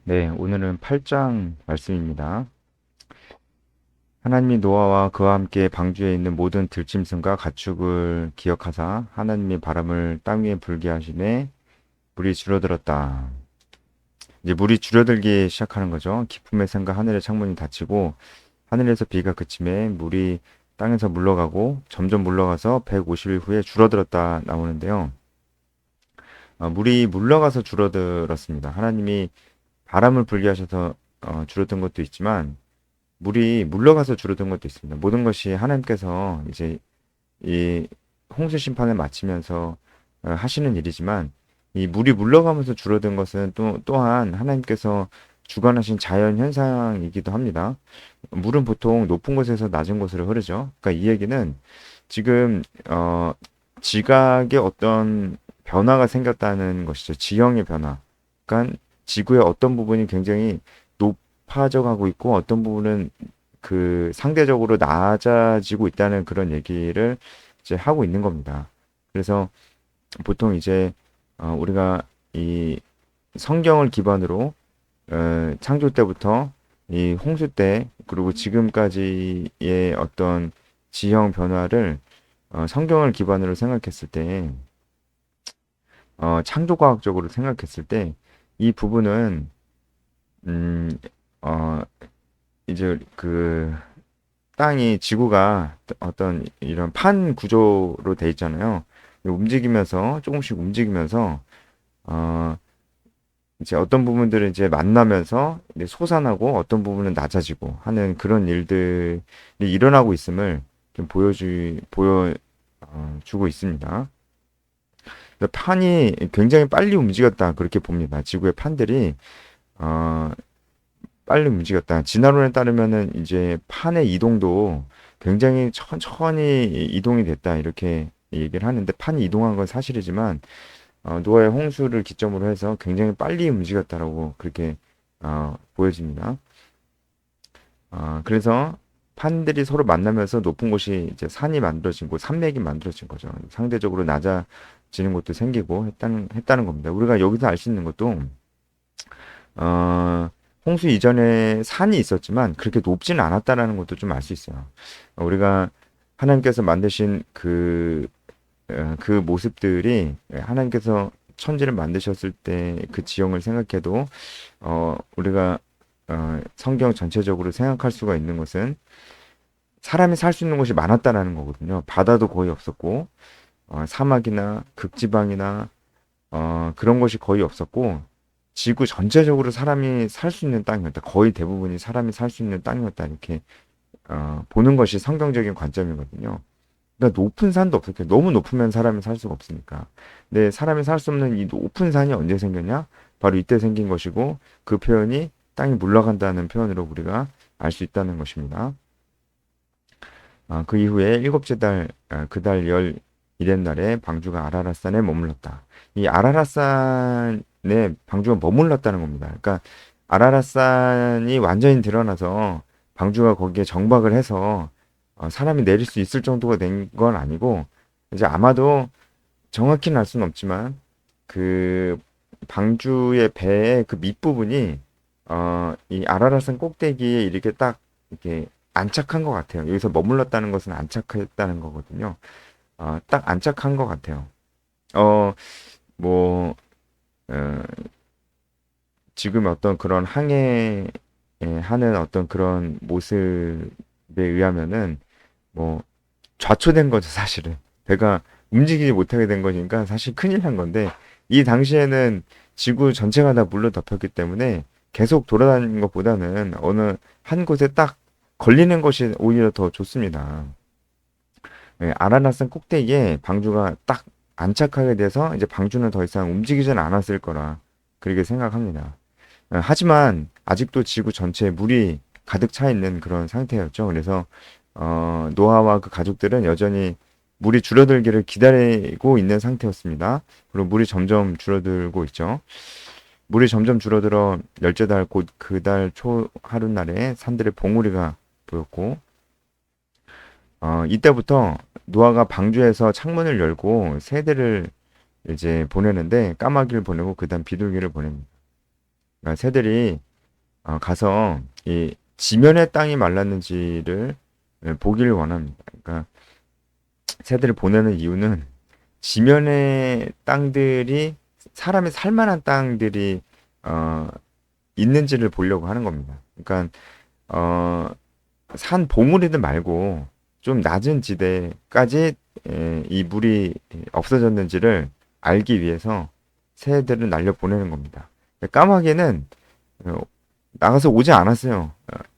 네, 오늘은 8장 말씀입니다. 하나님이 노아와 그와 함께 방주에 있는 모든 들짐승과 가축을 기억하사 하나님이 바람을 땅 위에 불게 하시매 물이 줄어들었다. 이제 물이 줄어들기 시작하는 거죠. 기쁨의 샘과 하늘의 창문이 닫히고 하늘에서 비가 그침에 물이 땅에서 물러가고 점점 물러가서 150일 후에 줄어들었다 나오는데요. 물이 물러가서 줄어들었습니다. 하나님이 바람을 불게 하셔서 줄어든 것도 있지만 물이 물러가서 줄어든 것도 있습니다. 모든 것이 하나님께서 이제 이 홍수 심판을 마치면서 하시는 일이지만 이 물이 물러가면서 줄어든 것은 또한 하나님께서 주관하신 자연 현상이기도 합니다. 물은 보통 높은 곳에서 낮은 곳으로 흐르죠. 그러니까 이 얘기는 지금 지각에 어떤 변화가 생겼다는 것이죠. 지형의 변화. 그러니까 지구의 어떤 부분이 굉장히 높아져 가고 있고 어떤 부분은 그 상대적으로 낮아지고 있다는 그런 얘기를 이제 하고 있는 겁니다. 그래서 보통 이제 우리가 이 성경을 기반으로 창조 때부터 이 홍수 때 그리고 지금까지의 어떤 지형 변화를 성경을 기반으로 생각했을 때 창조과학적으로 생각했을 때 이 부분은 음, 어, 이제 그 땅이 지구가 어떤 이런 판 구조로 돼 있잖아요. 움직이면서 조금씩 움직이면서 어 이제 어떤 부분들은 이제 만나면서 이제 솟아나고 어떤 부분은 낮아지고 하는 그런 일들이 일어나고 있음을 좀 보여 주고 있습니다. 그래서 판이 굉장히 빨리 움직였다 그렇게 봅니다. 지구의 판들이 어 빨리 움직였다. 진화론에 따르면은 이제 판의 이동도 굉장히 천천히 이동이 됐다. 이렇게 얘기를 하는데 판이 이동한 건 사실이지만 노아의 홍수를 기점으로 해서 굉장히 빨리 움직였다라고 그렇게 보여집니다. 그래서 판들이 서로 만나면서 높은 곳이 이제 산이 만들어진 곳, 산맥이 만들어진 거죠. 상대적으로 낮아지는 곳도 생기고 했다는 겁니다. 우리가 여기서 알 수 있는 것도 어, 홍수 이전에 산이 있었지만 그렇게 높지는 않았다라는 것도 좀 알 수 있어요. 우리가 하나님께서 만드신 그 모습들이 하나님께서 천지를 만드셨을 때 그 지형을 생각해도 우리가 성경 전체적으로 생각할 수가 있는 것은 사람이 살 수 있는 곳이 많았다라는 거거든요. 바다도 거의 없었고 사막이나 극지방이나 그런 것이 거의 없었고 지구 전체적으로 사람이 살 수 있는 땅이었다. 거의 대부분이 사람이 살 수 있는 땅이었다. 이렇게 보는 것이 성경적인 관점이거든요. 그러니까 높은 산도 없었게 너무 높으면 사람이 살 수가 없으니까. 근데 사람이 살 수 없는 이 높은 산이 언제 생겼냐? 바로 이때 생긴 것이고 그 표현이 땅이 물러간다는 표현으로 우리가 알 수 있다는 것입니다. 그 이후에 일곱째 달, 그 달 열 일의 날에 방주가 아라랏산에 머물렀다. 이 아라랏산에 방주가 머물렀다는 겁니다. 그러니까 아라랏산이 완전히 드러나서 방주가 거기에 정박을 해서 사람이 내릴 수 있을 정도가 된 건 아니고 이제 아마도 정확히는 알 수는 없지만 그 방주의 배의 그 밑부분이 이 아라랏산 꼭대기에 이렇게 딱 이렇게 안착한 것 같아요. 여기서 머물렀다는 것은 안착했다는 거거든요. 딱 안착한 것 같아요. 어, 뭐, 어, 지금 어떤 그런 항해 하는 어떤 그런 모습에 의하면은 뭐 좌초된 거죠, 사실은. 배가 움직이지 못하게 된 거니까 사실 큰일 난 건데 이 당시에는 지구 전체가 다 물로 덮였기 때문에 계속 돌아다니는 것보다는 어느 한 곳에 딱 걸리는 것이 오히려 더 좋습니다. 아라나산 꼭대기에 방주가 딱 안착하게 돼서 이제 방주는 더 이상 움직이지는 않았을 거라 그렇게 생각합니다. 하지만 아직도 지구 전체에 물이 가득 차 있는 그런 상태였죠. 그래서 노아와 그 가족들은 여전히 물이 줄어들기를 기다리고 있는 상태였습니다. 그리고 물이 점점 줄어들고 있죠. 물이 점점 줄어들어 열째 달 곧 그 달 초 하룻날에 산들의 봉우리가 보였고 이때부터 노아가 방주에서 창문을 열고 새들을 이제 보내는데 까마귀를 보내고 그다음 비둘기를 보냅니다. 그러니까 새들이 가서 이 지면의 땅이 말랐는지를 보기를 원합니다. 그러니까 새들을 보내는 이유는 지면의 땅들이 사람이 살 만한 땅들이 어, 있는지를 보려고 하는 겁니다. 그러니까 어, 산 봉우리들 말고 좀 낮은 지대까지 이 물이 없어졌는지를 알기 위해서 새들을 날려 보내는 겁니다. 까마귀는 어, 나가서 오지 않았어요.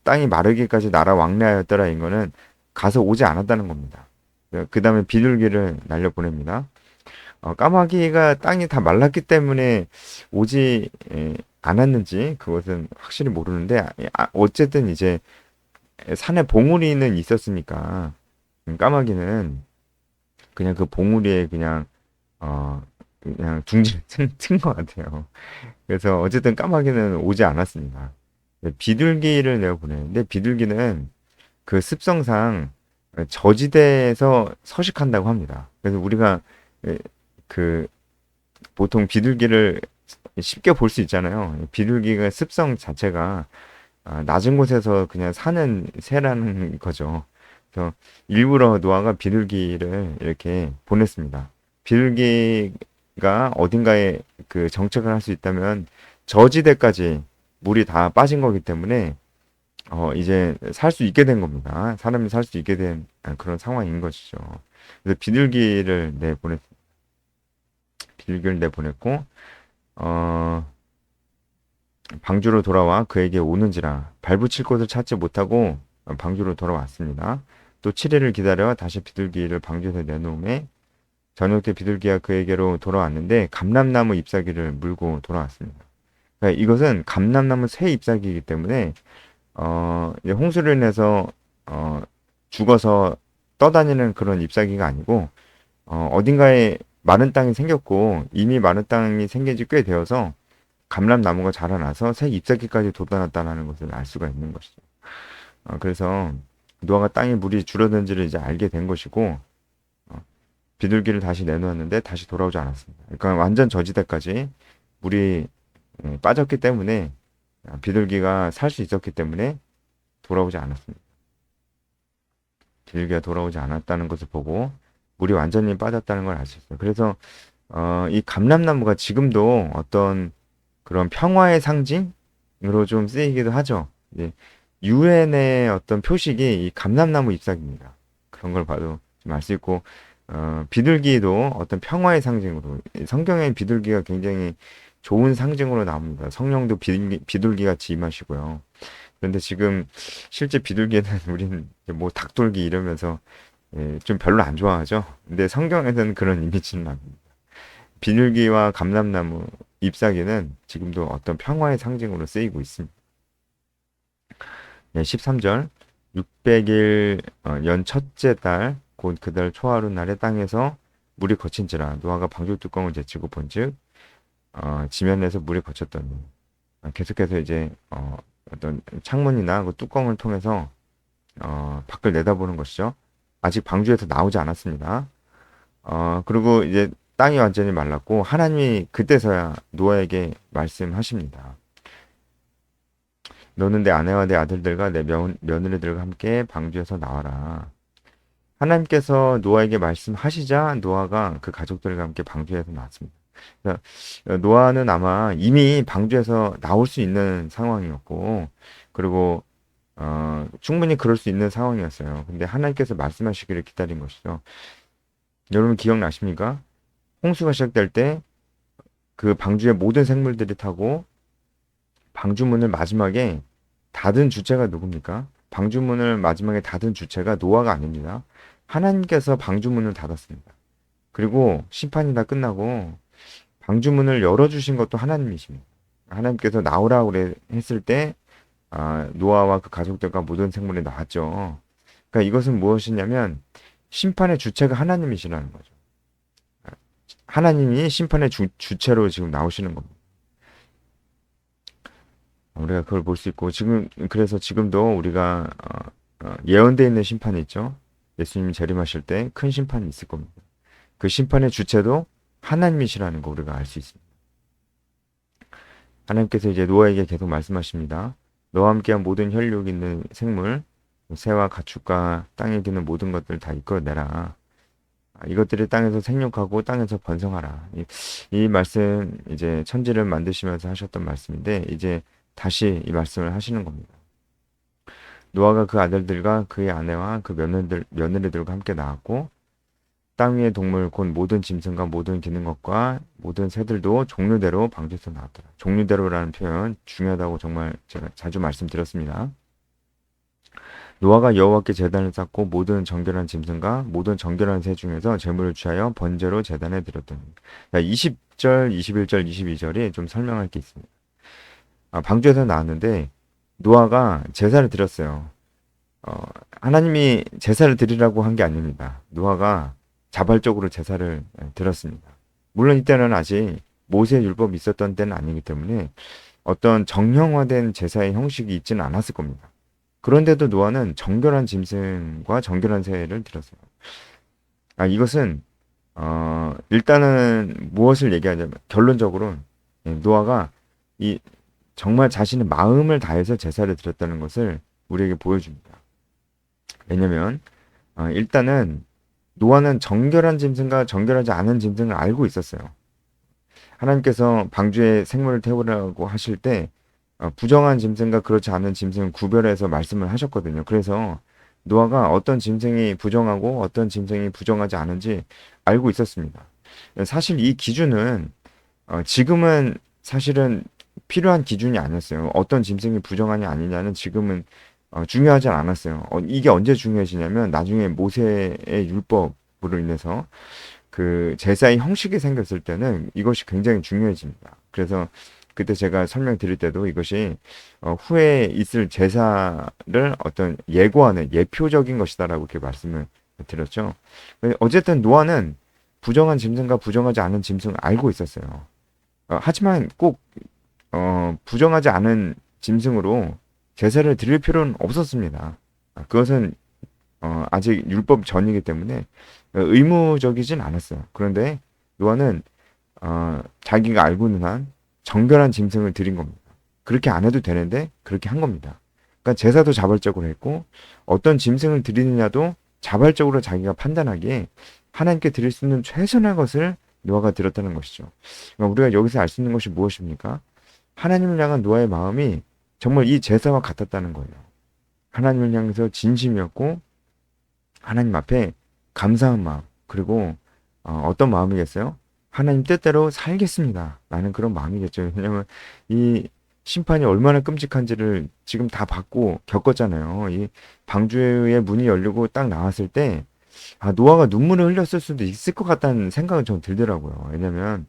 땅이 마르기까지 날아 왕래하였더라. 이거는 가서 오지 않았다는 겁니다. 그 다음에 비둘기를 날려 보냅니다. 까마귀가 땅이 다 말랐기 때문에 오지 않았는지 그것은 확실히 모르는데 어쨌든 이제 산에 봉우리는 있었으니까 까마귀는 그냥 그 봉우리에 그냥 둥지를 튼 것 같아요. 그래서 어쨌든 까마귀는 오지 않았습니다. 비둘기를 내가 보내는데 비둘기는 그 습성상 저지대에서 서식한다고 합니다. 그래서 우리가 그 보통 비둘기를 쉽게 볼 수 있잖아요. 비둘기가 습성 자체가 낮은 곳에서 그냥 사는 새라는 거죠. 그래서 일부러 노아가 비둘기를 이렇게 보냈습니다. 비둘기가 어딘가에 그 정착을 할 수 있다면 저지대까지 물이 다 빠진 거기 때문에 이제 살 수 있게 된 겁니다. 사람이 살 수 있게 된 그런 상황인 것이죠. 그래서 비둘기를 내보냈고 어, 방주로 돌아와 그에게 오는지라 발붙일 곳을 찾지 못하고 방주로 돌아왔습니다. 또 7일을 기다려 다시 비둘기를 방주에서 내놓음에 저녁 때 비둘기가 그에게로 돌아왔는데 감람나무 잎사귀를 물고 돌아왔습니다. 그러니까 이것은 감람나무 새 잎사귀이기 때문에 이제 홍수를 인해서 죽어서 떠다니는 그런 잎사귀가 아니고 어딘가에 마른 땅이 생겼고 이미 마른 땅이 생긴 지 꽤 되어서 감람나무가 자라나서 새 잎사귀까지 돋아났다는 것을 알 수가 있는 것이죠. 그래서 노아가 땅에 물이 줄어든지를 이제 알게 된 것이고 비둘기를 다시 내놓았는데 다시 돌아오지 않았습니다. 그러니까 완전 저지대까지 물이 빠졌기 때문에 비둘기가 살 수 있었기 때문에 돌아오지 않았습니다. 비둘기가 돌아오지 않았다는 것을 보고 물이 완전히 빠졌다는 걸 알 수 있어요. 그래서 이 감람나무가 지금도 어떤 그런 평화의 상징으로 좀 쓰이기도 하죠. 이제 유엔의 어떤 표식이 이 감람나무 잎사귀입니다. 그런 걸 봐도 좀 알 수 있고 비둘기도 어떤 평화의 상징으로 성경에 비둘기가 굉장히 좋은 상징으로 나옵니다. 성령도 비둘기 같이 임하시고요. 그런데 지금 실제 비둘기는 우리는 뭐 닭돌기 이러면서 좀 별로 안 좋아하죠. 근데 성경에서는 그런 이미지는 아닙니다. 비둘기와 감람나무 잎사귀는 지금도 어떤 평화의 상징으로 쓰이고 있습니다. 13절 600일 연 첫째 달 곧 그달 초하루 날의 땅에서 물이 거친지라 노아가 방주 뚜껑을 제치고 본즉 지면에서 물이 거쳤더니 계속해서 이제 어떤 창문이나 그 뚜껑을 통해서 밖을 내다보는 것이죠. 아직 방주에서 나오지 않았습니다. 그리고 이제 땅이 완전히 말랐고 하나님이 그때서야 노아에게 말씀하십니다. 너는 내 아내와 내 아들들과 내 며느리들과 함께 방주에서 나와라. 하나님께서 노아에게 말씀하시자 노아가 그 가족들과 함께 방주에서 나왔습니다. 그러니까 노아는 아마 이미 방주에서 나올 수 있는 상황이었고 그리고 충분히 그럴 수 있는 상황이었어요. 근데 하나님께서 말씀하시기를 기다린 것이죠. 여러분 기억나십니까? 홍수가 시작될 때 그 방주의 모든 생물들이 타고 방주문을 마지막에 닫은 주체가 누굽니까? 방주문을 마지막에 닫은 주체가 노아가 아닙니다. 하나님께서 방주문을 닫았습니다. 그리고 심판이 다 끝나고 방주문을 열어주신 것도 하나님이십니다. 하나님께서 나오라고 했을 때 노아와 그 가족들과 모든 생물이 나왔죠. 그러니까 이것은 무엇이냐면 심판의 주체가 하나님이시라는 거죠. 하나님이 심판의 주체로 지금 나오시는 겁니다. 우리가 그걸 볼 수 있고 그래서 지금도 우리가 예언되어 있는 심판이 있죠. 예수님이 재림하실 때 큰 심판이 있을 겁니다. 그 심판의 주체도 하나님이시라는 거 우리가 알 수 있습니다. 하나님께서 이제 노아에게 계속 말씀하십니다. 너와 함께한 모든 혈육 있는 생물, 새와 가축과 땅에 기는 모든 것들 다 이끌어내라. 이것들이 땅에서 생육하고 땅에서 번성하라. 이 말씀 이제 천지를 만드시면서 하셨던 말씀인데 이제 다시 이 말씀을 하시는 겁니다. 노아가 그 아들들과 그의 아내와 그 며느리들과 함께 나왔고 땅 위의 동물 곧 모든 짐승과 모든 기는 것과 모든 새들도 종류대로 방주에서 나왔더라. 종류대로라는 표현 중요하다고 정말 제가 자주 말씀드렸습니다. 노아가 여호와께 제단을 쌓고 모든 정결한 짐승과 모든 정결한 새 중에서 제물을 취하여 번제로 제단에 드렸더니 20절, 21절, 22절이 좀 설명할 게 있습니다. 방주에서 나왔는데 노아가 제사를 드렸어요. 하나님이 제사를 드리라고 한 게 아닙니다. 노아가 자발적으로 제사를 드렸습니다. 물론 이때는 아직 모세 율법이 있었던 때는 아니기 때문에 어떤 정형화된 제사의 형식이 있지는 않았을 겁니다. 그런데도 노아는 정결한 짐승과 정결한 새를 드렸어요. 이것은 일단은 무엇을 얘기하냐면 결론적으로 노아가 이 정말 자신의 마음을 다해서 제사를 드렸다는 것을 우리에게 보여줍니다. 왜냐면 일단은 노아는 정결한 짐승과 정결하지 않은 짐승을 알고 있었어요. 하나님께서 방주에 생물을 태우라고 하실 때 부정한 짐승과 그렇지 않은 짐승을 구별해서 말씀을 하셨거든요. 그래서 노아가 어떤 짐승이 부정하고 어떤 짐승이 부정하지 않은지 알고 있었습니다. 사실 이 기준은 지금은 사실은 필요한 기준이 아니었어요. 어떤 짐승이 부정하냐 아니냐는 지금은 중요하지 않았어요. 이게 언제 중요해지냐면 나중에 모세의 율법으로 인해서 그 제사의 형식이 생겼을 때는 이것이 굉장히 중요해집니다. 그래서 그때 제가 설명드릴 때도 이것이 후에 있을 제사를 어떤 예고하는 예표적인 것이다라고 이렇게 말씀을 드렸죠. 어쨌든 노아는 부정한 짐승과 부정하지 않은 짐승을 알고 있었어요. 하지만 꼭 부정하지 않은 짐승으로 제사를 드릴 필요는 없었습니다. 그것은 아직 율법 전이기 때문에 의무적이진 않았어요. 그런데 노아는 자기가 알고 있는 한 정결한 짐승을 드린 겁니다. 그렇게 안 해도 되는데 그렇게 한 겁니다. 그러니까 제사도 자발적으로 했고 어떤 짐승을 드리느냐도 자발적으로 자기가 판단하기에 하나님께 드릴 수 있는 최선의 것을 노아가 드렸다는 것이죠. 그러니까 우리가 여기서 알 수 있는 것이 무엇입니까? 하나님을 향한 노아의 마음이 정말 이 제사와 같았다는 거예요. 하나님을 향해서 진심이었고 하나님 앞에 감사한 마음 그리고 어떤 마음이겠어요? 하나님 뜻대로 살겠습니다. 라는 그런 마음이겠죠. 왜냐하면 이 심판이 얼마나 끔찍한지를 지금 다 받고 겪었잖아요. 이 방주의 문이 열리고 딱 나왔을 때 노아가 눈물을 흘렸을 수도 있을 것 같다는 생각은 좀 들더라고요. 왜냐하면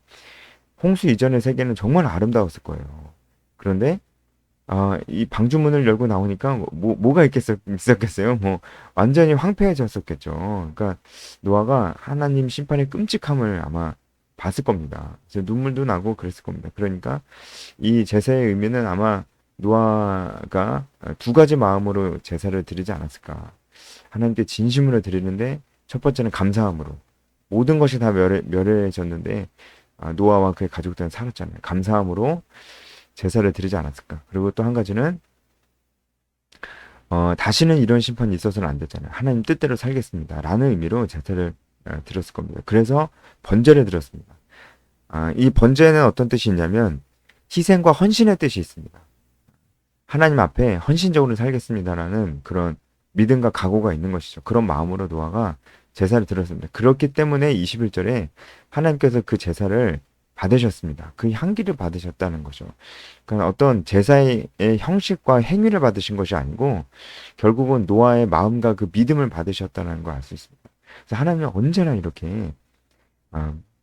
홍수 이전의 세계는 정말 아름다웠을 거예요. 그런데 이 방주문을 열고 나오니까 뭐가 있었겠어요? 뭐 완전히 황폐해졌었겠죠. 그러니까 노아가 하나님 심판의 끔찍함을 아마 봤을 겁니다. 그래서 눈물도 나고 그랬을 겁니다. 그러니까 이 제사의 의미는 아마 노아가 두 가지 마음으로 제사를 드리지 않았을까. 하나님께 진심으로 드리는데 첫 번째는 감사함으로 모든 것이 다 멸해졌는데 노아와 그의 가족들은 살았잖아요. 감사함으로 제사를 드리지 않았을까. 그리고 또 한 가지는 다시는 이런 심판이 있어서는 안 되잖아요. 하나님 뜻대로 살겠습니다. 라는 의미로 제사를 드렸을 겁니다. 그래서 번제를 드렸습니다. 이 번제는 어떤 뜻이 있냐면 희생과 헌신의 뜻이 있습니다. 하나님 앞에 헌신적으로 살겠습니다라는 그런 믿음과 각오가 있는 것이죠. 그런 마음으로 노아가 제사를 드렸습니다. 그렇기 때문에 21절에 하나님께서 그 제사를 받으셨습니다. 그 향기를 받으셨다는 거죠. 그러니까 어떤 제사의 형식과 행위를 받으신 것이 아니고 결국은 노아의 마음과 그 믿음을 받으셨다는 걸 알 수 있습니다. 그래서 하나님은 언제나 이렇게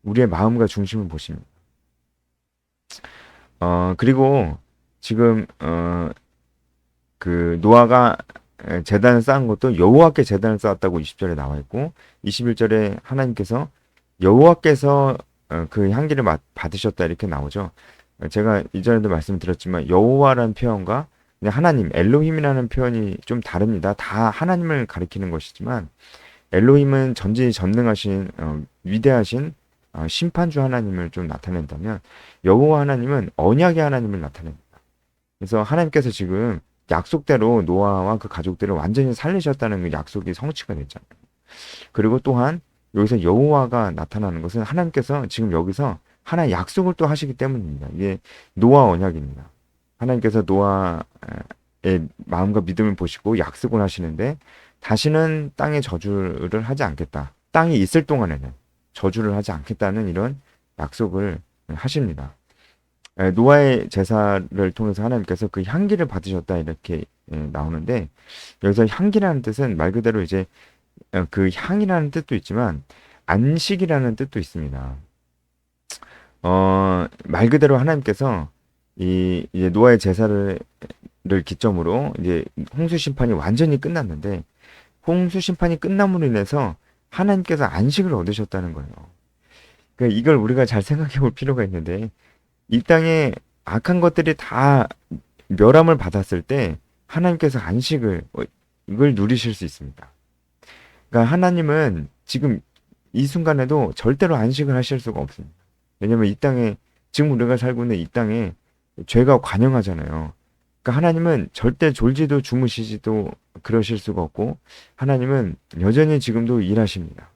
우리의 마음과 중심을 보십니다. 그리고 지금 그 노아가 제단을 쌓은 것도 여호와께 제단을 쌓았다고 20절에 나와 있고 21절에 하나님께서 여호와께서 그 향기를 받으셨다 이렇게 나오죠. 제가 이전에도 말씀드렸지만 여호와라는 표현과 그냥 하나님 엘로힘이라는 표현이 좀 다릅니다. 다 하나님을 가리키는 것이지만 엘로힘은 전지전능하신 위대하신 심판주 하나님을 좀 나타낸다면 여호와 하나님은 언약의 하나님을 나타냅니다. 그래서 하나님께서 지금 약속대로 노아와 그 가족들을 완전히 살리셨다는 그 약속이 성취가 됐잖아요. 그리고 또한 여기서 여호와가 나타나는 것은 하나님께서 지금 여기서 하나의 약속을 또 하시기 때문입니다. 이게 노아 언약입니다. 하나님께서 노아의 마음과 믿음을 보시고 약속을 하시는데 다시는 땅에 저주를 하지 않겠다. 땅이 있을 동안에는 저주를 하지 않겠다는 이런 약속을 하십니다. 노아의 제사를 통해서 하나님께서 그 향기를 받으셨다 이렇게 나오는데 여기서 향기라는 뜻은 말 그대로 이제 그 향이라는 뜻도 있지만 안식이라는 뜻도 있습니다. 말 그대로 하나님께서 이제 노아의 제사를 기점으로 이제 홍수 심판이 완전히 끝났는데 홍수 심판이 끝남으로 인해서 하나님께서 안식을 얻으셨다는 거예요. 그러니까 이걸 우리가 잘 생각해 볼 필요가 있는데 이 땅에 악한 것들이 다 멸함을 받았을 때 하나님께서 안식을 이걸 누리실 수 있습니다. 그러니까 하나님은 지금 이 순간에도 절대로 안식을 하실 수가 없습니다. 왜냐면 이 땅에 지금 우리가 살고 있는 이 땅에 죄가 관영하잖아요. 그러니까 하나님은 절대 졸지도 주무시지도 그러실 수가 없고 하나님은 여전히 지금도 일하십니다.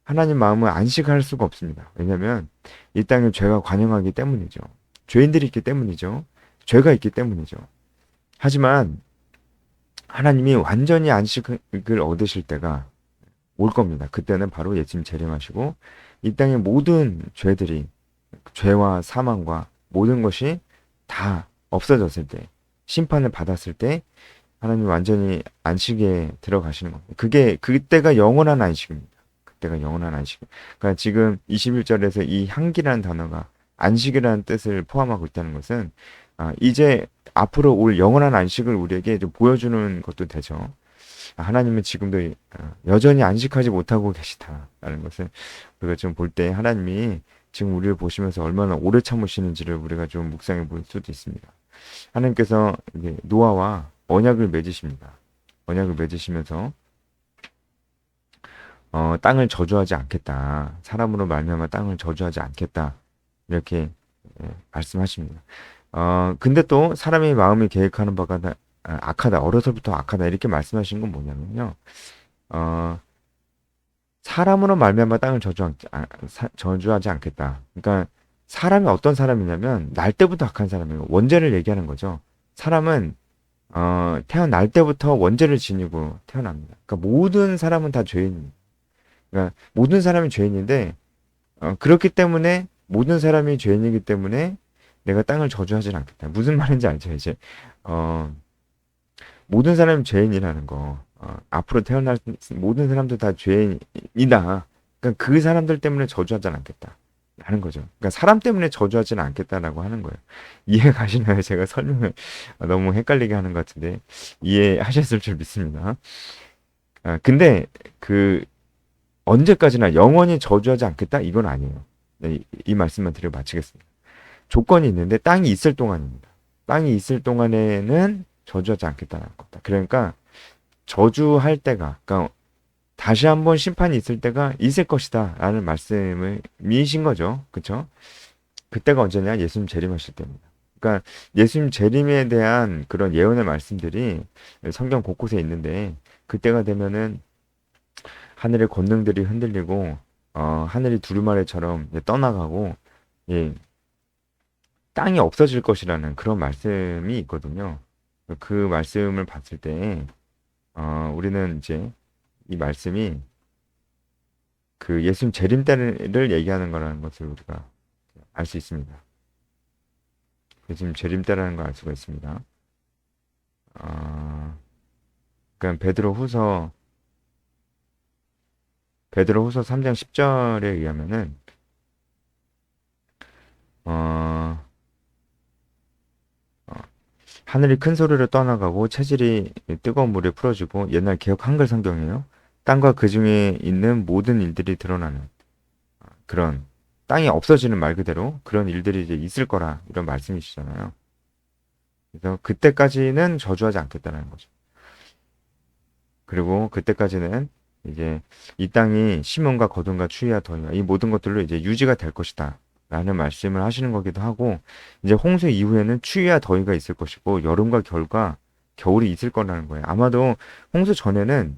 하나님 마음은 안식할 수가 없습니다. 왜냐하면 이 땅에 죄가 관영하기 때문이죠. 죄인들이 있기 때문이죠. 죄가 있기 때문이죠. 하지만 하나님이 완전히 안식을 얻으실 때가 올 겁니다. 그때는 바로 예수님 재림하시고 이 땅의 모든 죄들이 죄와 사망과 모든 것이 다 없어졌을 때 심판을 받았을 때 하나님 완전히 안식에 들어가시는 겁니다. 그때가 영원한 안식입니다. 그때가 영원한 안식. 그러니까 지금 21절에서 이 향기라는 단어가 안식이라는 뜻을 포함하고 있다는 것은 이제 앞으로 올 영원한 안식을 우리에게 좀 보여주는 것도 되죠. 하나님은 지금도 여전히 안식하지 못하고 계시다라는 것을 우리가 좀 볼 때 하나님이 지금 우리를 보시면서 얼마나 오래 참으시는지를 우리가 좀 묵상해 볼 수도 있습니다. 하나님께서 이제 노아와 언약을 맺으십니다. 언약을 맺으시면서 땅을 저주하지 않겠다. 사람으로 말미암아 땅을 저주하지 않겠다. 이렇게 말씀하십니다. 근데 또 사람의 마음이 계획하는 바가 악하다. 어려서부터 악하다. 이렇게 말씀하신 건 뭐냐면요. 사람으로 말미암아 땅을 저주하지 않겠다. 그러니까 사람이 어떤 사람이냐면 날 때부터 악한 사람이에요. 원죄를 얘기하는 거죠. 사람은 태어날 때부터 원죄를 지니고 태어납니다. 그러니까 모든 사람은 다 죄인입니다. 그러니까 모든 사람이 죄인인데 그렇기 때문에 모든 사람이 죄인이기 때문에 내가 땅을 저주하지 않겠다. 무슨 말인지 알죠, 이제. 모든 사람이 죄인이라는 거. 앞으로 태어날 모든 사람들 다 죄인이다. 그러니까 그 사람들 때문에 저주하지 않겠다. 하는 거죠. 그러니까 사람 때문에 저주하지는 않겠다라고 하는 거예요. 이해 가시나요? 제가 설명을 너무 헷갈리게 하는 것 같은데 이해하셨을 줄 믿습니다. 근데 그 언제까지나 영원히 저주하지 않겠다? 이건 아니에요. 네, 이 말씀만 드리고 마치겠습니다. 조건이 있는데 땅이 있을 동안입니다. 땅이 있을 동안에는 저주하지 않겠다는 겁니다. 그러니까 저주할 때가, 그러니까 다시 한번 심판이 있을 때가 있을 것이다 라는 말씀을 미신 거죠. 그쵸? 그때가 언제냐? 예수님 재림하실 때입니다. 그러니까 예수님 재림에 대한 그런 예언의 말씀들이 성경 곳곳에 있는데 그때가 되면은 하늘의 권능들이 흔들리고 하늘이 두루마리처럼 떠나가고 예, 땅이 없어질 것이라는 그런 말씀이 있거든요. 그 말씀을 봤을 때 우리는 이제 이 말씀이 그 예수님 재림 때를 얘기하는 거라는 것을 우리가 알 수 있습니다. 예수님 재림 때라는 걸 알 수가 있습니다. 그러니까 베드로후서 3장 10절에 의하면은 어, 하늘이 큰 소리로 떠나가고 체질이 뜨거운 물에 풀어지고 옛날 개역 한글 성경이에요. 땅과 그 중에 있는 모든 일들이 드러나는 그런 땅이 없어지는 말 그대로 그런 일들이 이제 있을 거라 이런 말씀이시잖아요. 그래서 그때까지는 저주하지 않겠다는 거죠. 그리고 그때까지는 이제 이 땅이 시몬과 거둔과 추위와 더위와 이 모든 것들로 이제 유지가 될 것이다. 라는 말씀을 하시는 거기도 하고, 이제 홍수 이후에는 추위와 더위가 있을 것이고, 여름과 겨울과 겨울이 있을 거라는 거예요. 아마도 홍수 전에는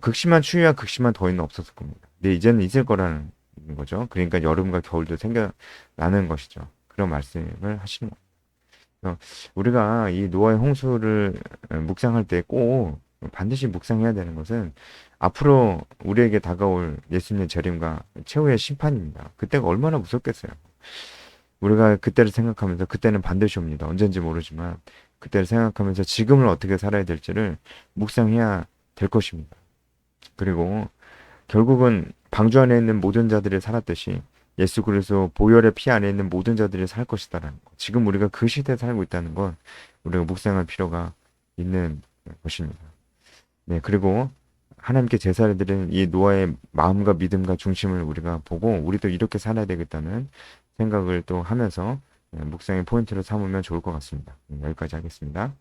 극심한 추위와 극심한 더위는 없었을 겁니다. 근데 이제는 있을 거라는 거죠. 그러니까 여름과 겨울도 생겨나는 것이죠. 그런 말씀을 하시는 거예요. 그래서 우리가 이 노아의 홍수를 묵상할 때 꼭 반드시 묵상해야 되는 것은 앞으로 우리에게 다가올 예수님의 재림과 최후의 심판입니다. 그때가 얼마나 무섭겠어요. 우리가 그때를 생각하면서 그때는 반드시 옵니다. 언젠지 모르지만 그때를 생각하면서 지금을 어떻게 살아야 될지를 묵상해야 될 것입니다. 그리고 결국은 방주 안에 있는 모든 자들이 살았듯이 예수 그리스도 보혈의 피 안에 있는 모든 자들이 살 것이다라는 것. 지금 우리가 그 시대에 살고 있다는 건 우리가 묵상할 필요가 있는 것입니다. 네, 그리고 하나님께 제사를 드리는 이 노아의 마음과 믿음과 중심을 우리가 보고 우리도 이렇게 살아야 되겠다는 생각을 또 하면서 묵상의 포인트를 삼으면 좋을 것 같습니다. 여기까지 하겠습니다.